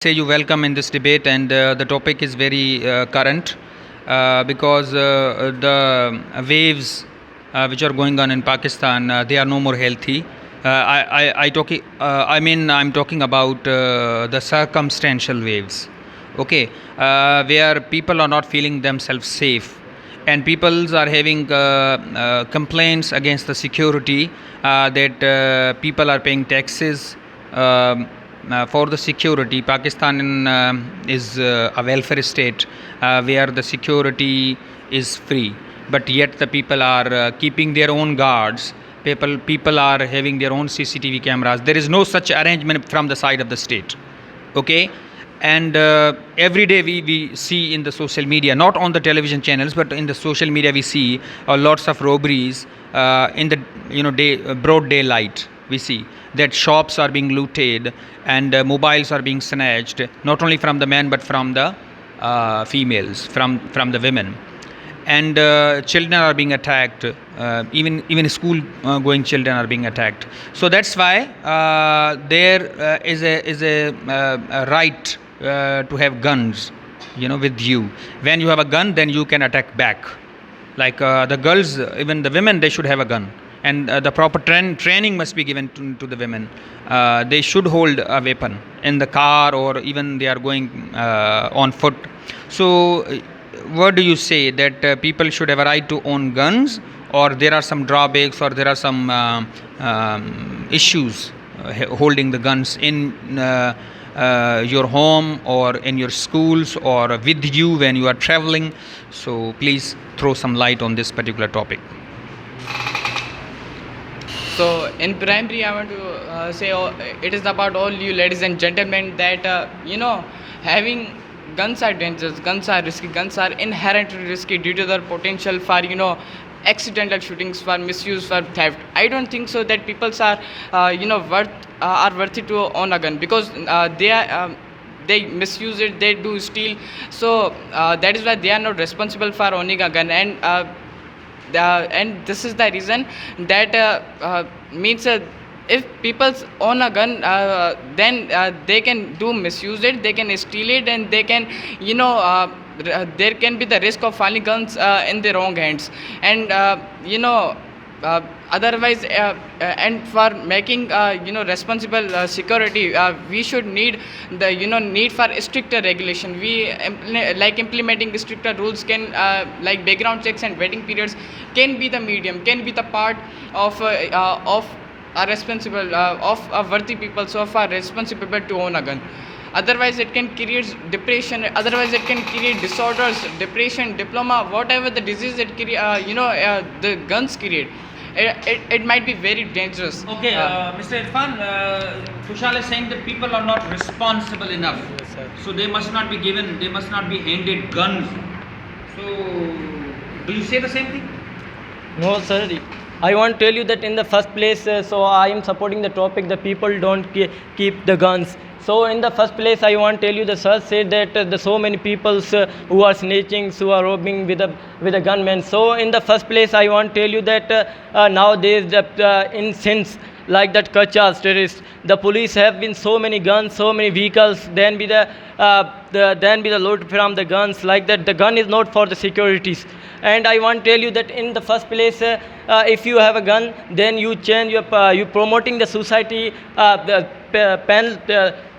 say you welcome in this debate, and the topic is very current because the waves which are going on in Pakistan, they are no more healthy. I'm talking about the circumstantial waves, okay, where people are not feeling themselves safe, and peoples are having complaints against the security that people are paying taxes. For the security, Pakistan is a welfare state where the security is free, but yet the people are keeping their own guards. People are having their own CCTV cameras. There is no such arrangement from the side of the state. Okay, and every day we see in the social media, not on the television channels, but in the social media we see lots of robberies in the broad daylight. We see that shops are being looted and mobiles are being snatched, not only from the men but from the females, from the women, and children are being attacked. Even school going children are being attacked. So that's why there is a right to have guns, with you. When you have a gun, then you can attack back. Like the girls, even the women, they should have a gun, and the proper training must be given to the women. They should hold a weapon in the car, or even they are going on foot. So what do you say, that people should have a right to own guns, or there are some drawbacks, or there are some issues holding the guns in your home, or in your schools, or with you when you are traveling? So please throw some light on this particular topic. So in primary, I want to say it is about all you ladies and gentlemen that having guns are dangerous, guns are risky, guns are inherently risky due to their potential for accidental shootings, for misuse, for theft. I don't think so that people are worthy to own a gun, because they misuse it, they do steal. So that is why they are not responsible for owning a gun, and this is the reason that means if people own a gun, then they can do misuse it, they can steal it, and they can there can be the risk of falling guns in the wrong hands, and otherwise and for making responsible security, we should need the need for stricter regulation. Like implementing stricter rules can like background checks and vetting periods can be the medium, can be the part of a responsible of a worthy people, so of a responsible people to own a gun. Otherwise it can create depression, otherwise it can create disorders, depression, diploma, whatever the disease it the guns create. It might be very dangerous. Okay, Mr. Irfan, Tushal is saying that people are not responsible enough. Yes, sir. So they must not be given, they must not be handed guns. So, do you say the same thing? No, sir. I want to tell you that in the first place, so I am supporting the topic that people don't keep the guns. So in the first place, I want to tell you the sir said that so many people who are snatching, who are robbing with a gunman. So in the first place, I want to tell you that nowadays in since like that Kachas terrorists, the police have been so many guns, so many vehicles, then be the load from the guns, like that the gun is not for the securities. And I want to tell you that in the first place, if you have a gun, then you change you promoting the society,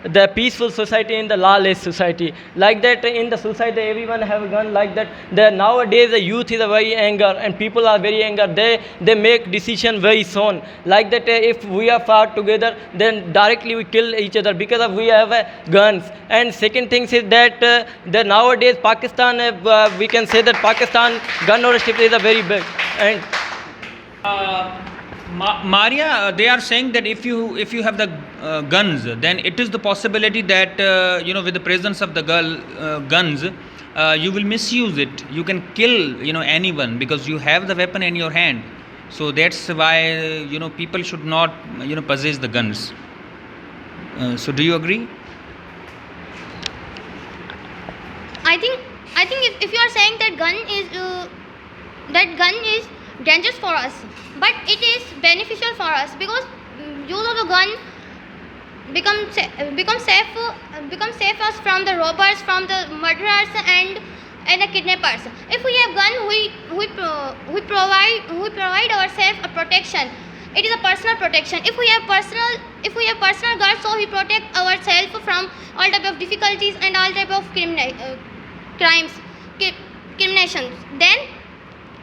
the peaceful society in the lawless society. Like that in the society everyone have a gun. Like that nowadays the youth is a very anger, and people are very anger. They make decision very soon. Like that if we are fought together, then directly we kill each other because of we have guns. And second thing is that the nowadays Pakistan, we can say that Pakistan gun ownership is a very big. And Maria, they are saying that if you have the guns, then it is the possibility that with the presence of the guns, you will misuse it. You can kill anyone because you have the weapon in your hand. So that's why people should not possess the guns. So do you agree? I think if you are saying that gun is dangerous for us, but it is beneficial for us, because use of the gun become safe us from the robbers, from the murderers, and the kidnappers. If we have gun, we provide ourselves a protection. It is a personal protection. If we have personal guard, so we protect ourselves from all type of difficulties and all type of crimes, criminations. Then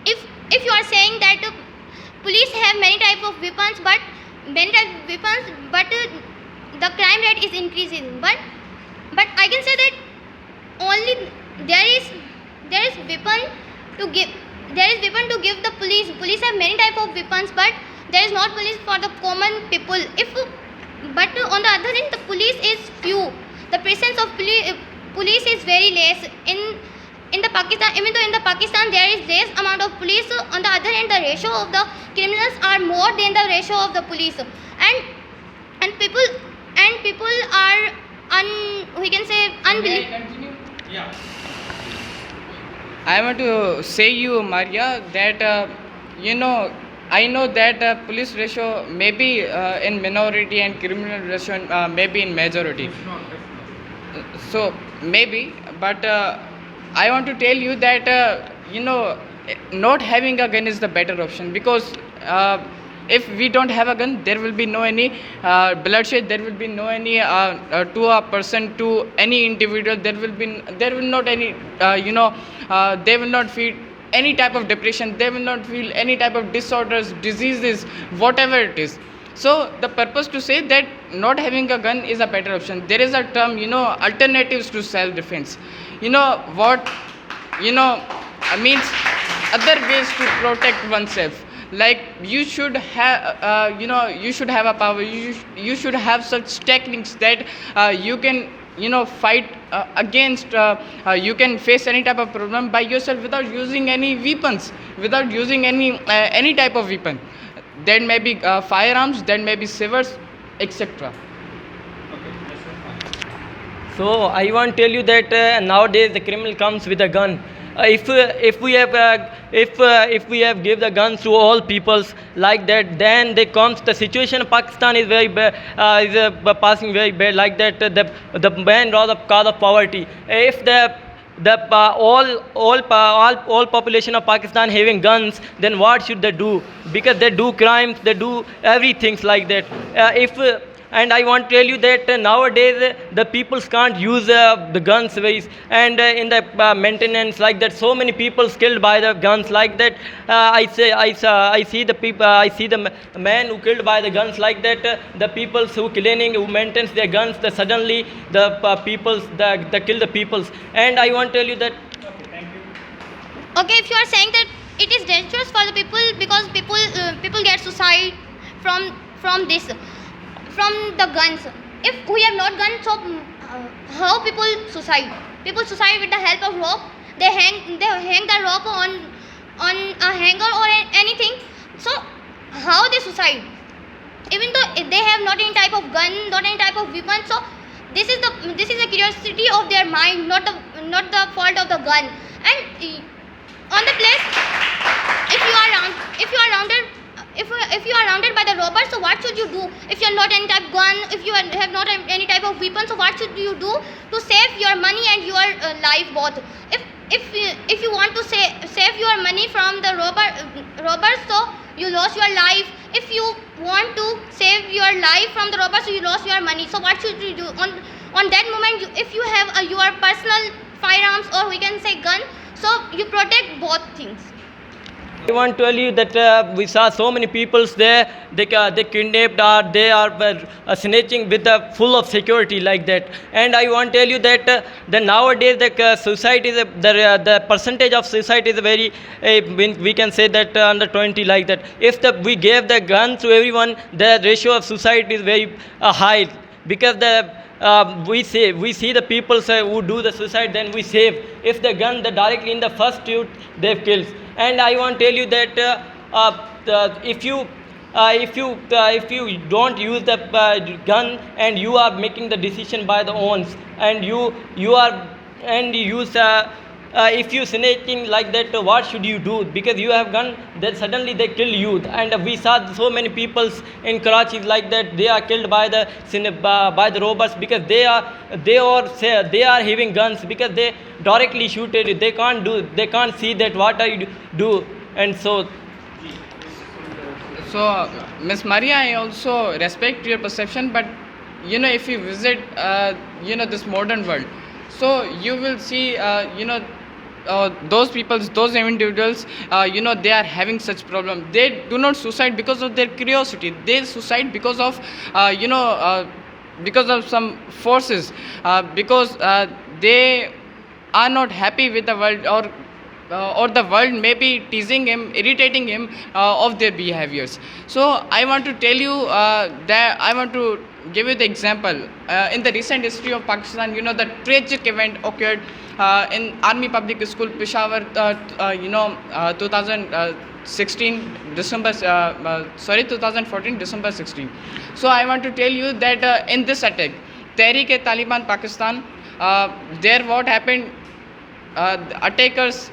if you are saying that police have many type of weapons, but the crime rate is increasing. But I can say that only there is weapon to give. There is weapon to give the police. Police have many type of weapons, but there is not police for the common people. But on the other hand, the police is few. The presence of police is very less in the Pakistan. Even though in the Pakistan there is less amount of police, on the other hand, the ratio of the criminals are more than the ratio of the police. And people are we can say unbelievable. Yeah. I want to say you, Maria, that I know that police ratio may be in minority and criminal ratio may be in majority. So maybe, but I want to tell you that not having a gun is the better option, because if we don't have a gun, there will be no any bloodshed. There will be no any to a person, to any individual. There will not any they will not feel any type of depression. They will not feel any type of disorders, diseases, whatever it is. So the purpose to say that not having a gun is a better option. There is a term, alternatives to self-defense. What means other ways to protect oneself. Like you should have you should have a power. You should have such techniques that you can fight against you can face any type of problem by yourself without using any weapons, without using any type of weapon. There may be firearms, there may be sabers, etc. So I want to tell you that nowadays the criminal comes with a gun. If we have give the guns to all peoples like that, then they comes the situation of Pakistan is very bad, is passing very bad like that. The man cause of poverty. If all population of Pakistan having guns, then what should they do? Because they do crimes, they do everything like that. And I want to tell you that nowadays the people can't use the guns ways, and in the maintenance like that, so many people killed by the guns like that. I see the man who killed by the guns like that. The people who who maintains their guns, suddenly the peoples they kill the peoples. And I want to tell you that. Okay, if you are saying that it is dangerous for the people because people get suicide from this, from the guns. If we have not guns, so how people suicide? People suicide with the help of rope. They hang the rope on a hanger or anything. So how they suicide? Even though they have not any type of gun, not any type of weapon. So this is the curiosity of their mind, not the fault of the gun. And on the place, if you are rounded by the robbers, so what should you do? If you are not any type of gun, if you have not any type of weapon, so what should you do to save your money and your life both? If you want to save your money from the robbers, so you lost your life. If you want to save your life from the robbers, so you lost your money. So what should you do? On that moment, if you have your personal firearms, or we can say gun, so you protect both things. I want to tell you that we saw so many people there. They kidnapped, or they are snatching with full of security like that. And I want to tell you that nowadays the suicide is the percentage of suicide is very we can say that under 20 like that. If we gave the gun to everyone, the ratio of suicide is very high, because we see the people who do the suicide, then we save. If the gun directly in the first shoot, they kill. And I want to tell you that if you don't use the gun, and you are making the decision by the owns, and you use if you snatching like that, what should you do? Because you have gun, then suddenly they kill you. And we saw so many people in Karachi like that. They are killed by the robbers because they are having guns, because they directly shoot it. They can't see that what I do. And so Miss Maria, I also respect your perception, but if you visit this modern world, so you will see those people, those individuals, they are having such problem. They do not suicide because of their curiosity. They suicide because of because of some forces, because they are not happy with the world, or the world may be teasing him, irritating him of their behaviors. So I want to tell you that I want to give you the example. In the recent history of Pakistan, the tragic event occurred in Army Public School, Peshawar, 2016 December, 2014 December 16. So I want to tell you that in this attack, Tehreek-e-Taliban Pakistan, there what happened, attackers,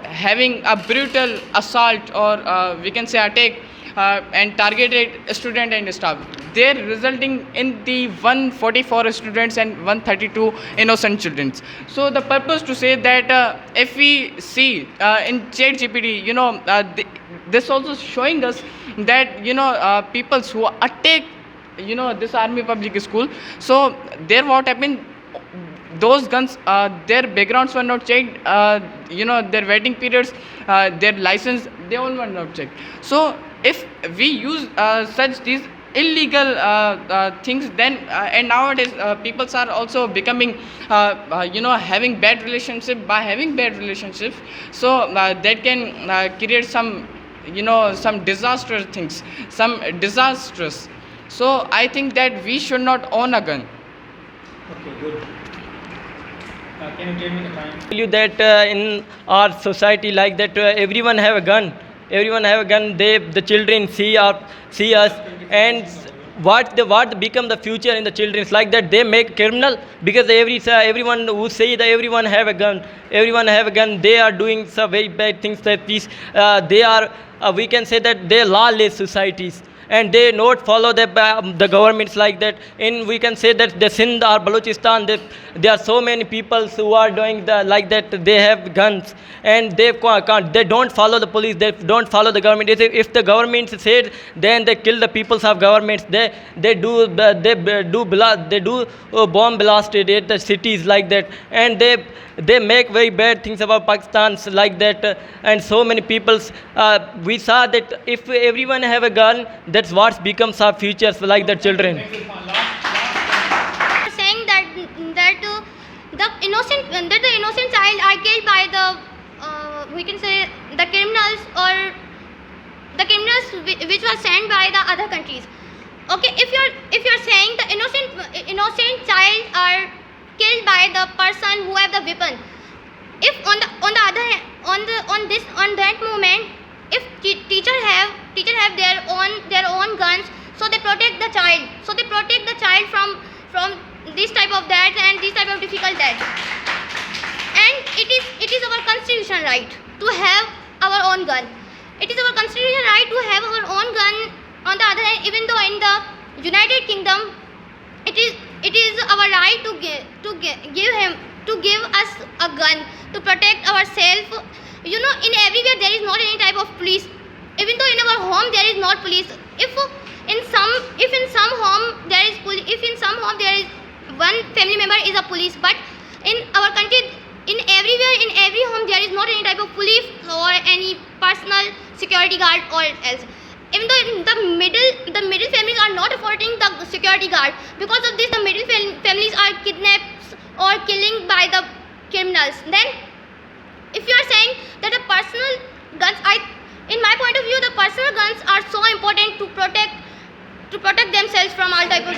having a brutal assault, or we can say attack, and targeted student and staff. They're resulting in the 144 students and 132 innocent children. So the purpose to say that if we see in ChatGPT, this also showing us that people who attack this Army Public School. So there what happened, those guns, their backgrounds were not checked, their waiting periods, their license, they all were not checked. So if we use such these illegal things, then and nowadays people are also becoming having bad relationship. By having bad relationships, so that can create some some disastrous things, some disastrous. So I think that we should not own a gun. okay, good. Can you tell me the time? Tell you that in our society like that, everyone have a gun. Everyone have a gun. The children see us, and what become the future in the children's like that. They make criminal because everyone who say that everyone have a gun. Everyone have a gun. They are doing some very bad things. That these they are we can say that they lawless societies, and they not follow the governments like that. In we can say that the Sindh or Balochistan, there are so many people who are doing like that. They have guns, and they don't follow the police. They don't follow the government. If the government said, then they kill the peoples of governments. They do bomb blasted at the cities like that, and they make very bad things about Pakistan like that. And so many peoples, we saw that if everyone have a gun, that's what becomes our futures like the children. Saying that the innocent child are killed by the we can say the criminals, or the criminals which were sent by the other countries. Okay, if you're saying the innocent child are killed by the person who have the weapon, if on the other hand, on that moment, if teacher have their own guns, so they protect the child from this type of that and this type of difficult that. And it is our constitutional right to have our own gun. It is our constitutional right to have our own gun. On the other hand, even though in the United Kingdom, it is our right to give us a gun to protect ourselves. In everywhere there is not any type of police. Even though in our home there is not police. If in some home there is police, if in some home there is one family member is a police, but in our country, in every home there is not any type of police or any personal security guard or else. Even though the middle families are not affording the security guard, because of this the middle families are kidnapped or killing by the criminals. Then if you are saying that the personal guns, in my point of view, the personal guns are so important to protect themselves from all type of.